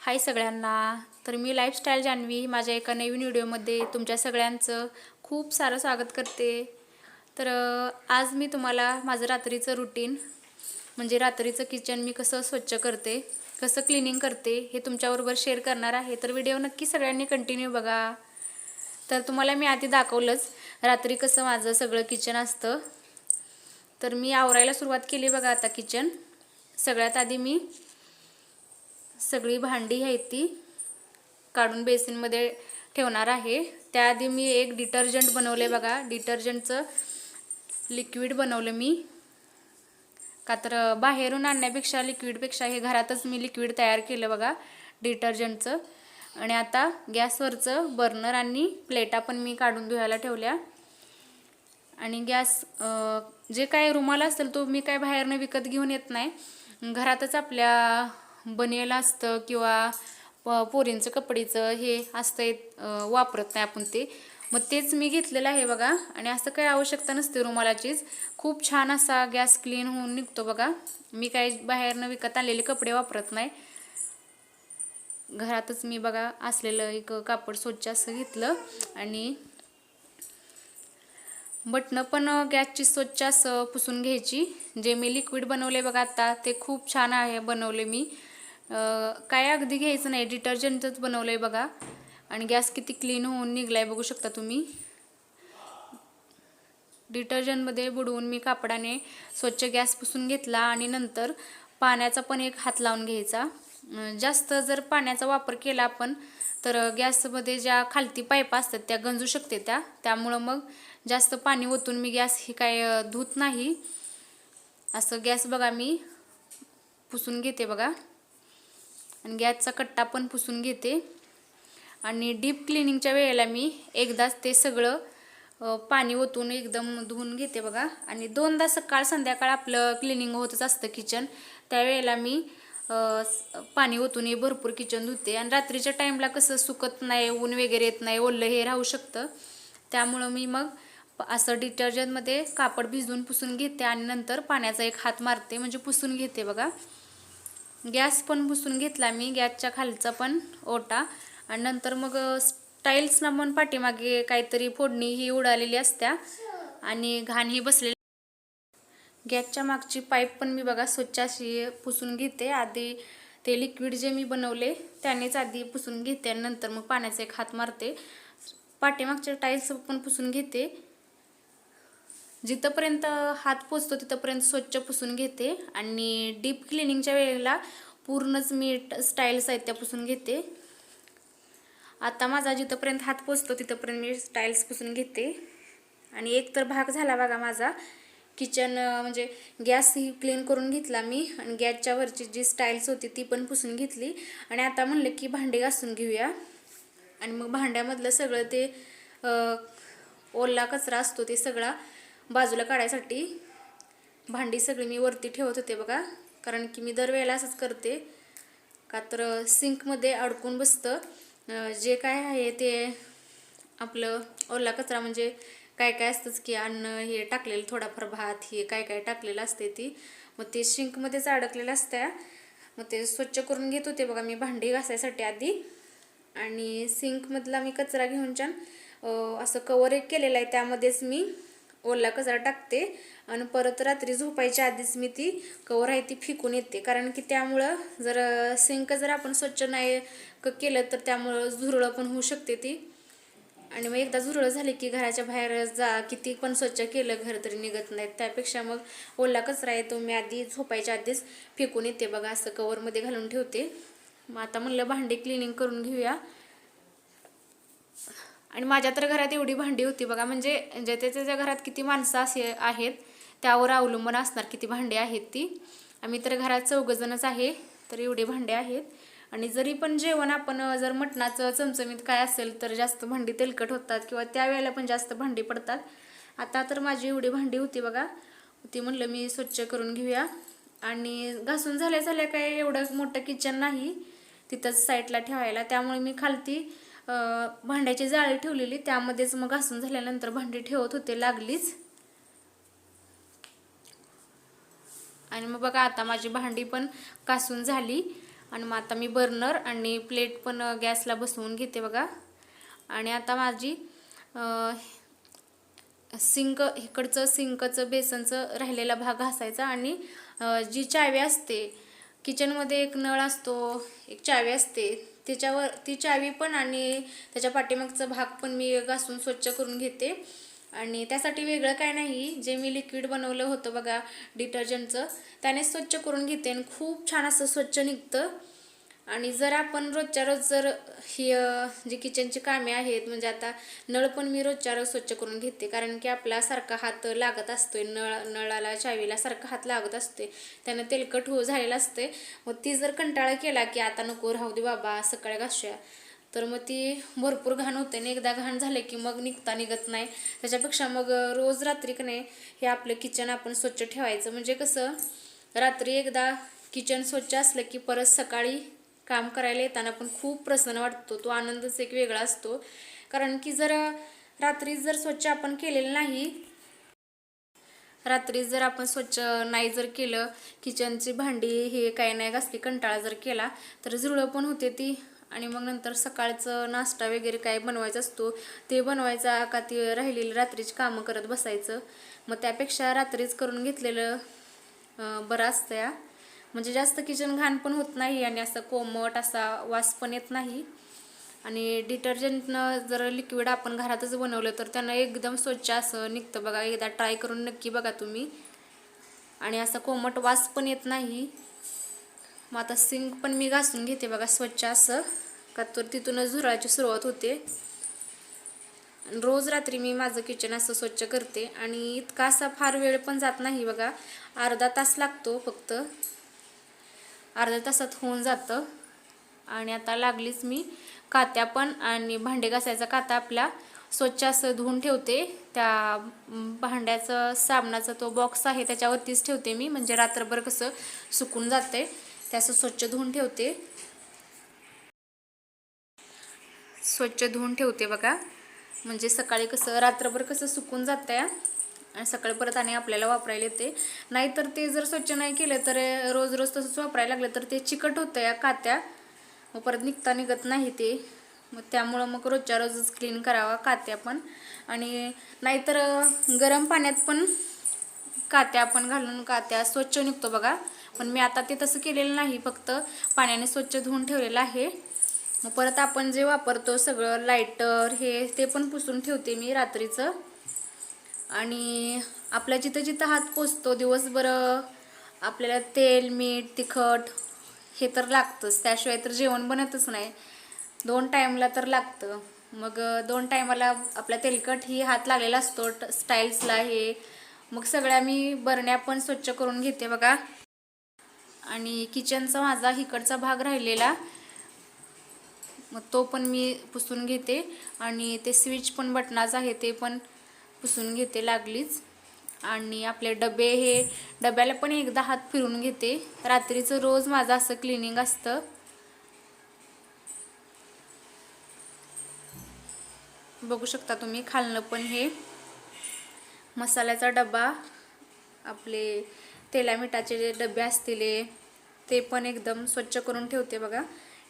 हाय सगळ्यांना। तर मी लाईफस्टाईल जान्हवी माझ्या एका नवीन व्हिडिओमध्ये तुमच्या सगळ्यांचं खूप सारं स्वागत करते। तर आज मी तुम्हाला माझं रात्रीचं रुटीन म्हणजे रात्रीचं किचन मी कसं स्वच्छ करते, कसं क्लीनिंग करते हे तुमच्याबरोबर शेअर करणार आहे। तर व्हिडिओ नक्की सगळ्यांनी कंटिन्यू बघा। तर तुम्हाला मी आधी दाखवलंच रात्री कसं माझं सगळं किचन असतं। तर मी आवरायला सुरुवात केली बघा आता किचन। सगळ्यात आधी मी सगळी भांडी आहेत ती काढून बेसिनमध्ये ठेवणार आहे। त्याआधी मी एक डिटर्जंट बनवले बघा। डिटर्जंटचं लिक्विड बनवलं मी, का तर बाहेरून आणण्यापेक्षा लिक्विडपेक्षा हे घरातच मी लिक्विड तयार केलं बघा डिटर्जंटचं। आणि आता गॅसवरचं बर्नर आणि प्लेटा पण मी काढून धुवायला ठेवल्या। आणि गॅस जे काय रुमाल असेल तो मी काय बाहेरनं विकत घेऊन येत नाही, घरातच आपल्या बनेल असतं किंवा पोरींचं कपडीचं हे असतं वापरत नाही आपण ते, मग तेच मी घेतलेलं आहे बघा। आणि असं काही आवश्यकता नसते रुमालाचीच, खूप छान असा गॅस क्लीन होऊन निघतो बघा। मी काही बाहेरनं विकत आणलेले कपडे वापरत नाही, घरातच मी बघा असलेलं एक कापड स्वच्छ असं घेतलं। आणि बटणं पण गॅसची स्वच्छ असं पुसून घ्यायची। जे मी लिक्विड बनवले बघा आता ते खूप छान आहे बनवले मी, काय अगदी घ्यायचं नाही, डिटर्जंटच बनवलंय बघा। आणि गॅस किती क्लीन होऊन निघलाय बघू शकता तुम्ही। डिटर्जंटमध्ये बुडवून मी कापडाने स्वच्छ गॅस पुसून घेतला आणि नंतर पाण्याचा पण एक हात लावून घ्यायचा। जास्त जर पाण्याचा वापर केला आपण तर गॅसमध्ये ज्या खालती पाईप असतात त्या गंजू शकते त्यामुळं मग जास्त पाणी ओतून मी गॅस ही काय धुत नाही। असं गॅस बघा मी पुसून घेते बघा, आणि गॅसचा कट्टा पण पुसून घेते। आणि डीप क्लिनिंगच्या वेळेला मी एकदाच ते सगळं पाणी ओतून एकदम धुवून घेते बघा। आणि दोनदा सकाळ संध्याकाळ आपलं क्लिनिंग होतच असतं किचन, त्यावेळेला मी पाणी ओतून भरपूर किचन धुते। आणि रात्रीच्या टाईमला कसं सुकत नाही, ऊन वगैरे येत नाही, ओलं हे राहू शकतं, त्यामुळं मी मग असं डिटर्जंटमध्ये कापड भिजवून पुसून घेते आणि नंतर पाण्याचा एक हात मारते, म्हणजे पुसून घेते बघा। गॅस पण पुसून घेतला मी, गॅसच्या खालचा पण ओटा। आणि नंतर मग टाईल्सना पण पाठीमागे काहीतरी फोडणी ही उडालेली असत्या आणि घाण ही बसलेली। गॅसच्या मागची पाईप पण मी बघा स्वच्छ अशी पुसून घेते। आधी ते लिक्विड जे मी बनवले त्यानेच आधी पुसून घेते आणि नंतर मग पाण्याचा एक हात मारते। पाठीमागचे टाईल्स पण पुसून घेते, जिथपर्यंत हात पोचतो तिथपर्यंत स्वच्छ पुसून घेते। आणि डीप क्लिनिंगच्या वेळेला पूर्णच मी टाईल्स आहेत त्या पुसून घेते। आता माझा जिथपर्यंत हात पोचतो तिथपर्यंत मी टाईल्स पुसून घेते। आणि एक तर भाग झाला बघा माझा किचन, म्हणजे गॅस ही क्लीन करून घेतला मी आणि गॅसच्या वरची जी टाईल्स होती ती पण पुसून घेतली। आणि आता म्हणलं की भांडे घासून घेऊया। आणि मग भांड्यामधलं सगळं ते ओला कचरा असतो ते सगळा बाजूला काढायसाठी भांडी सगळी मी वरती ठेवत होते बघा, कारण की मी दरवेळेला असंच करते, का तर सिंकमध्ये अडकून बसतं जे काय आहे ते आपलं ओला कचरा, म्हणजे काय काय असतंच की अन्न हे टाकलेलं, थोडाफार भात हे काय काय टाकलेलं असते ती, मग ते सिंकमध्येच अडकलेलं असतं। मग ते स्वच्छ करून घेत होते बघा मी भांडी घासायसाठी आधी। आणि सिंकमधला मी कचरा घेऊन छान असं कवर एक केलेलं आहे, त्यामध्येच मी ओला कचरा टाकते आणि परत रात्री झोपायच्या आधीच मी ती कवर आहे ती फेकून येते, कारण की त्यामुळं जर सिंक जर आपण स्वच्छ नाही केलं तर त्यामुळं झुरळं पण होऊ शकते ती। आणि मग एकदा झुरळं झाली की घराच्या बाहेर किती पण स्वच्छ केलं घर तरी निघत नाहीत, त्यापेक्षा मग ओला कचरा आहे तो मी आधी झोपायच्या आधीच फेकून येते बघा, असं कवरमध्ये घालून ठेवते। मग आता म्हणलं भांडी क्लिनिंग करून घेऊया। आणि माझ्या तर घरात एवढी भांडी होती बघा, म्हणजे ज्याच्या त्याच्या घरात किती माणसं असे आहेत त्यावर अवलंबून असणार किती भांडी आहेत ती। आम्ही तर घरात 4 जणच आहे, तर एवढे भांडे आहेत। आणि जरी पण जेवण आपण जर मटणाचं चमचमीत काय असेल तर जास्त भांडी तेलकट होतात किंवा त्यावेळेला पण जास्त भांडी पडतात। आता तर माझी एवढी भांडी होती बघा, ती म्हणलं मी स्वच्छ करून घेऊया। आणि घासून झाल्या काय एवढं मोठं किचन नाही तिथंच साईडला ठेवायला, त्यामुळे मी खालती भांड्याची जाळी ठेवलेली, त्यामध्येच मग घासून झाल्यानंतर भांडी ठेवत होते लागलीच। आणि मग बघा आता माझी भांडी पण घासून झाली आणि मग आता मी बर्नर आणि प्लेट पण गॅसला बसवून घेते बघा. आणि आता माझी सिंक इकडचं सिंकचं बेसनचं राहिलेला भाग घासायचा. आणि जी चावी असते किचनमध्ये, एक नळ असतो, एक चावी असते, त्याच्यावर ती चावी पण आणि त्याच्या पाठीमागचा भाग पण मी घासून स्वच्छ करून घेते. आणि त्यासाठी वेगळं काय नाही, जे मी लिक्विड बनवलं होतं बघा डिटर्जंटचं, त्याने स्वच्छ करून घेते आणि खूप छान असं स्वच्छ निघतं. आणि जर आपण रोजच्या रोज जर ही जी किचनची कामे आहेत, म्हणजे आता नळ पण मी रोजच्या रोज स्वच्छ करून घेते, कारण की आपला सारखा हात लागत असतोय, नळाला चावीला सारखा हात लागत असतोय, त्यानं तेलकट झालेलं असते. मग ती जर कंटाळा केला की आता नको राहू दे बाबा सकाळी घासूया, तर मग ती भरपूर घाण होते आणि एकदा घाण झाले की मग निघत नाही. त्याच्यापेक्षा मग रोज रात्री का नाही हे आपलं किचन आपण स्वच्छ ठेवायचं. म्हणजे कसं रात्री एकदा किचन स्वच्छ असलं की परत सकाळी काम करायला येताना पण खूप प्रसन्न वाटतो, तो आनंदच एक वेगळा असतो. कारण की जर रात्री जर स्वच्छ आपण केलेलं नाही, रात्री जर आपण स्वच्छ नाही जर केलं, किचनची भांडी हे काही नाही घासली, कंटाळा जर केला तर झुरळं पण होते ती. आणि मग नंतर सकाळचं नाश्ता वगैरे काय बनवायचा असतो ते बनवायचा का ती राहिलेली रात्रीची कामं करत बसायचं. मग त्यापेक्षा रात्रीच करून घेतलेलं बरं असतं या. म्हणजे जास्त किचन घाण पण होत नाही आणि असं कोमट असा वास पण येत नाही. आणि डिटर्जंटनं जर लिक्विड आपण घरातच बनवलं तर त्यानं एकदम स्वच्छ असं निघतं बघा. एकदा ट्राय करून नक्की बघा तुम्ही. आणि असा कोमट वास पण येत नाही. मग आता सिंक पण मी घासून घेते बघा स्वच्छ असं, का तर तिथूनच झुरळाची सुरुवात होते. रोज रात्री मी माझं किचन असं स्वच्छ करते आणि इतका असा फार वेळ पण जात नाही बघा, अर्धा तास लागतो फक्त, अर्ध्या तासात होऊन जातं. आणि आता लागलीच मी कात्या पण आणि भांडे घासायचा काता आपला स्वच्छ असं धुवून ठेवते. त्या भांड्याचं साबणाचा तो बॉक्स आहे त्याच्यावरतीच ठेवते मी, म्हणजे रात्रभर कसं सुकून जाते, ते असं स्वच्छ धुवून ठेवते. स्वच्छ धुवून ठेवते बघा, म्हणजे सकाळी कसं रात्रभर कसं सुकून जातं आणि सकाळी परत आणि आपल्याला वापरायला येते. नाहीतर ते जर स्वच्छ नाही केलं तर रोज रोज तसंच वापरायला लागलं तर ते चिकट होतं या कात्या, मग परत निघत नाही ते. मग त्यामुळं मग रोजच्या रोजच क्लीन करावा कात्या पण. आणि नाहीतर गरम पाण्यात पण कात्या आपण घालून कात्या स्वच्छ निघतो बघा. पण मी आता ते तसं केलेलं नाही, फक्त पाण्याने स्वच्छ धुवून ठेवलेलं आहे. मग परत आपण जे वापरतो सगळं लायटर हे ते पण पुसून ठेवते मी रात्रीचं. आणि आपल्या जिथं जिथं हात पोचतो दिवसभर आपल्याला तेल मीठ तिखट हे तर लागतंच, त्याशिवाय तर जेवण बनतच नाही. 2 टाईमला तर लागतं. मग 2 टाईमाला आपला तेलकट ही हात लागलेला असतो स्टाईल्सला हे. मग सगळ्या मी बरण्या पण स्वच्छ करून घेते बघा. आणि किचनचा माझा इकडचा भाग राहिलेला मग तो पण मी पुसून घेते. आणि ते स्विच पण बटनाचं आहे ते पण पुसून घेते लागलीच. आणि आपले डबे हे डब्याला पण एकदा हात फिरून घेते. रात्रीचं रोज माझं असं क्लिनिंग असतं. बघू शकता तुम्ही खालनं पण हे मसाल्याचा डबा, आपले तेला मिठाचे जे डबे असतील ते पण एकदम स्वच्छ करून ठेवते बघा.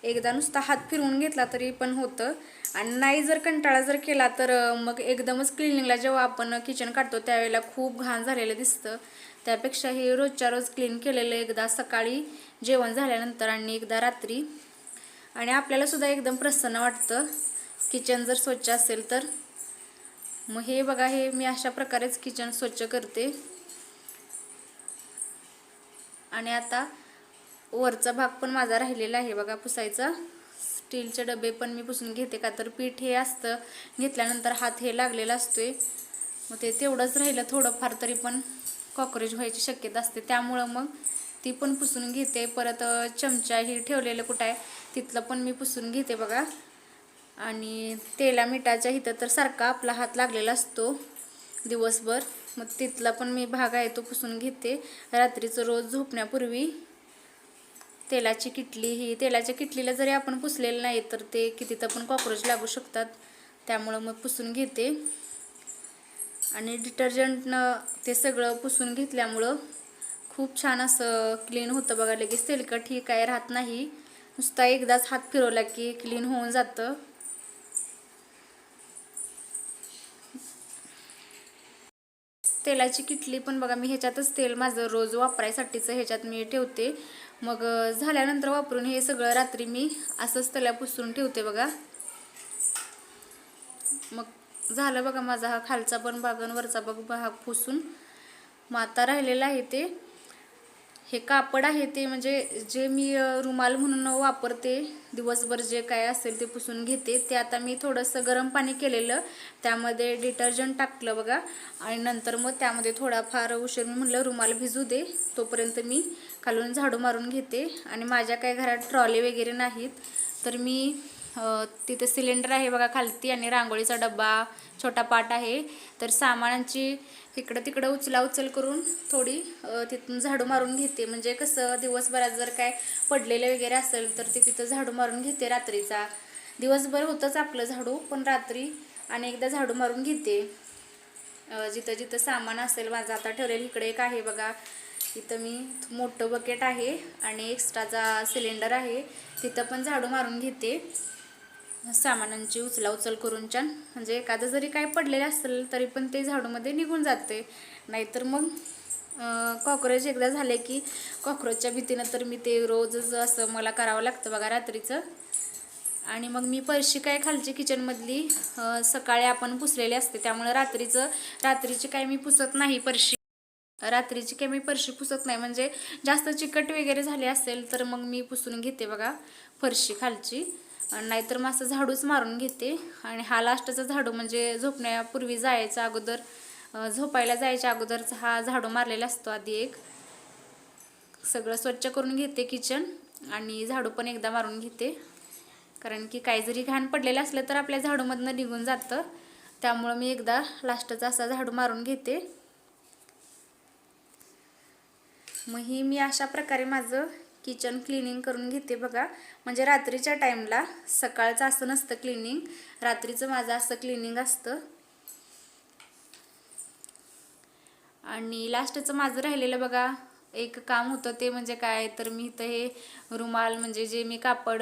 एकदा नुसता हात फिरवून घेतला तरी पण होतं. आणि नाही जर कंटाळा जर केला तर मग एकदमच क्लिनिंगला जेव्हा आपण किचन काढतो त्यावेळेला खूप घाण झालेलं दिसतं. त्यापेक्षा हे रोजच्या रोज क्लीन केलेलं एकदा सकाळी जेवण झाल्यानंतर आणि एकदा रात्री, आणि आपल्याला सुद्धा एकदम प्रसन्न वाटतं किचन जर स्वच्छ असेल तर. मग हे बघा, हे मी अशा प्रकारेच किचन स्वच्छ करते. आणि आता वरचा भाग पण माझा राहिलेला आहे बघा पुसायचा. स्टीलचे डबे पण मी पुसून घेते, का तर पीठ हे असतं घेतल्यानंतर हात हे लागलेला असतोय. मग ते तेवढंच राहिलं थोडंफार तरी पण कॉक्रोच व्हायची शक्यता असते, त्यामुळं मग ती पण पुसून घेते. परत चमचा ही ठेवलेलं कुठं आहे तिथलं पण मी पुसून घेते बघा. आणि तेला मिठाच्या इथं तर सारखा आपला हात लागलेला असतो दिवसभर, मग तिथला पण मी भाग आहे तो पुसून घेते. रात्रीचं रोज झोपण्यापूर्वी तेलाची किटली, ही तेलाच्या किटलीला जरी आपण पुसलेलं नाही तर ते कितीतर पण कॉक्रोच लागू शकतात, त्यामुळं मग पुसून घेते. आणि डिटर्जंटनं ते सगळं पुसून घेतल्यामुळं खूप छान असं क्लीन होतं बघा. लगेच तेलकट ही काय राहत नाही. नुसता एकदाच हात फिरवला की क्लीन होऊन जातं. तेलाची किटली पण बघा मी ह्याच्यातच तेल माझं रोज वापरायसाठीचं ह्याच्यात मी ठेवते. मग झाल्यानंतर वापरून हे सगळं रात्री मी असंच त्याला पुसून ठेवते बघा. मग झालं बघा माझा हा खालचा पण भाग आणि वरचा भाग पुसून. मग आता राहिलेलं आहे ते हे कापड आहे ते म्हणजे जे मी रुमाल म्हणून वापरते दिवसभर जे काय असेल ते पुसून घेते. ते आता मी थोडंसं गरम पाणी केलेलं त्यामध्ये डिटर्जंट टाकलं बघा आणि नंतर मग त्यामध्ये थोडाफार उशीर मी म्हटलं रुमाल भिजू दे तोपर्यंत मी खालून झाडू मारून घेते. आणि माझ्या काही घरात ट्रॉली वगैरे नाहीत तर मी तिथे सिलेंडर आहे बघा खालती आणि रांगोळीचा डब्बा छोटा पाट आहे. तर सामानांची इकडं तिकडं उचल करून थोडी तिथून झाडू मारून घेते. म्हणजे कसं दिवसभरात जर काय पडलेलं वगैरे असेल तर ते तिथं झाडू मारून घेते रात्रीचा. दिवसभर होतंच आपलं झाडू पण रात्री आणि एकदा झाडू मारून घेते. जिथं जिथं सामान असेल माझं आता ठेवलेलं इकडे एक आहे बघा. इथं मी मोठं बकेट आहे आणि एक्स्ट्राचा सिलेंडर आहे तिथं पण झाडू मारून घेते सामानांची उचल करून छान. म्हणजे एखादं जरी काय पडलेलं असेल तरी पण ते झाडूमध्ये निघून जाते. नाहीतर मग कॉक्रोच एकदा झाले की कॉक्रोचच्या भीतीनं तर मी ते रोजच असं मला करावं लागतं बघा रात्रीचं. आणि मग मी फरशी काय खालची किचनमधली सकाळी आपण पुसलेली असते त्यामुळे रात्रीची काय मी पुसत नाही फरशी. रात्रीची काय मी फरशी पुसत नाही म्हणजे जास्त चिकट वगैरे झाले असेल तर मग मी पुसून घेते बघा फरशी खालची. नाहीतर मग असं झाडूच मारून घेते. आणि हा लास्टचा झाडू म्हणजे झोपण्यापूर्वी जायचा अगोदर झोपायला जायच्या अगोदरचा हा झाडू मारलेला असतो आधी एक. सगळं स्वच्छ करून घेते किचन आणि झाडू पण एकदा मारून घेते. कारण की काही जरी घाण पडलेलं असलं तर आपल्या झाडूमधनं निघून जातं. त्यामुळं मी एकदा लास्टचा असा झाडू मारून घेते. मग ही मी अशा प्रकारे माझं किचन क्लिनिंग करून घेते बघा. म्हणजे रात्रीच्या टाईमला सकाळचं असं नसतं क्लिनिंग रात्रीचं माझं असं क्लिनिंग असतं. आणि लास्टचं माझं राहिलेलं बघा एक काम होतं ते म्हणजे काय तर मी इथं हे रुमाल म्हणजे जे मी कापड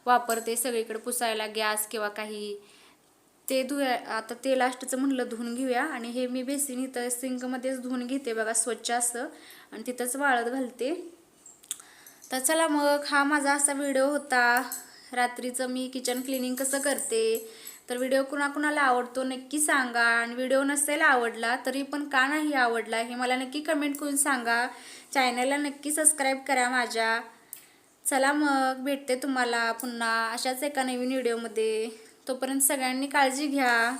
वापरते सगळीकडे पुसायला गॅस किंवा काही ते आता ते लास्टचं म्हणलं धुवून घेऊया. आणि हे मी बेसिन इथं सिंकमध्येच धुवून घेते बघा स्वच्छ असं आणि तिथंच वाळत घालते. तर चला मग हा माझा असा व्हिडिओ होता रात्रीचं मी किचन क्लिनिंग कसं करते. तर व्हिडिओ कुणाकुणाला आवडतो नक्की सांगा. आणि व्हिडिओ नसेल आवडला तरी पण का नाही आवडला हे मला नक्की कमेंट करून सांगा. चॅनलला नक्की सबस्क्राईब करा माझ्या. चला मग भेटते तुम्हाला पुन्हा अशाच एका नवीन व्हिडिओमध्ये. तोपर्यंत सगळ्यांनी काळजी घ्या.